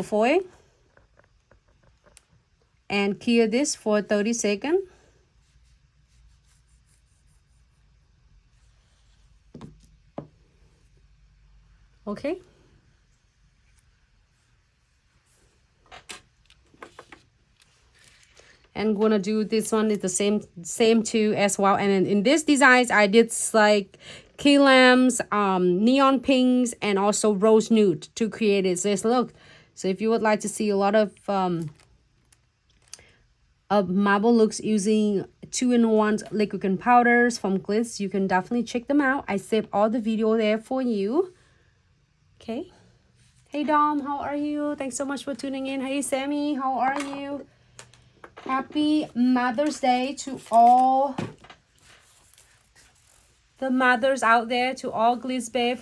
foil and cure this for 30 seconds. Okay. And gonna do this one is the same too as well. And in this designs I did like key lamps, neon pinks, and also rose nude to create it. So look, so if you would like to see a lot of marble looks using 2-in-1 liquid and powders from Glitz, you can definitely check them out. I saved all the video there for you. Okay. Hey Dom, how are you? Thanks so much for tuning in. Hey Sammy, how are you? Happy Mother's Day to all the mothers out there, to all Glitz babe.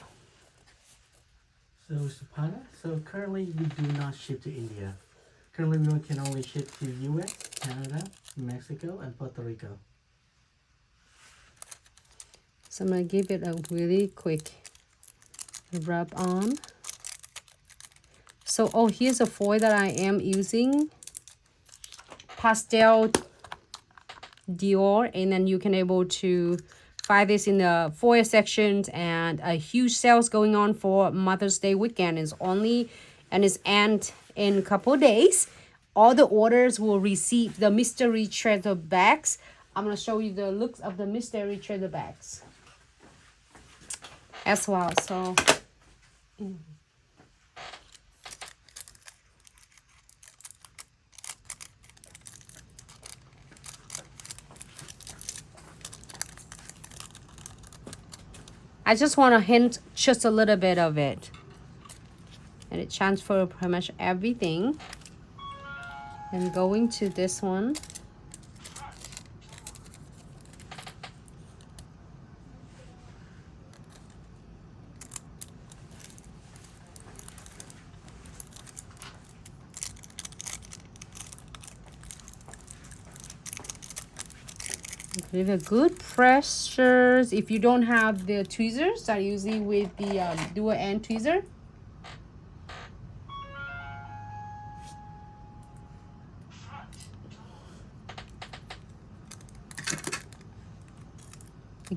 So Sapana, so currently we do not ship to India. Currently we can only ship to US, Canada, Mexico, and Puerto Rico. So I'm going to give it a really quick rub on. So, oh, here's a foil that I am using. Pastel Dior, and then you can able to find this in the foil sections, and a huge sales going on for Mother's Day weekend is only, and it's end in a couple days. All the orders will receive the mystery treasure bags. I'm going to show you the looks of the mystery treasure bags as well. So I just want to hint just a little bit of it, and it transfer pretty much everything. And going to this one, give a good pressures. If you don't have the tweezers, I usually with the dual end tweezer.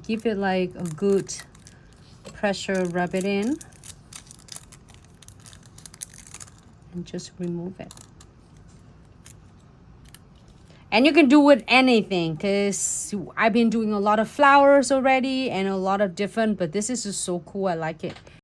Give it like a good pressure, rub it in, and just remove it. And you can do with anything, because I've been doing a lot of flowers already and a lot of different, but this is just so cool. I like it.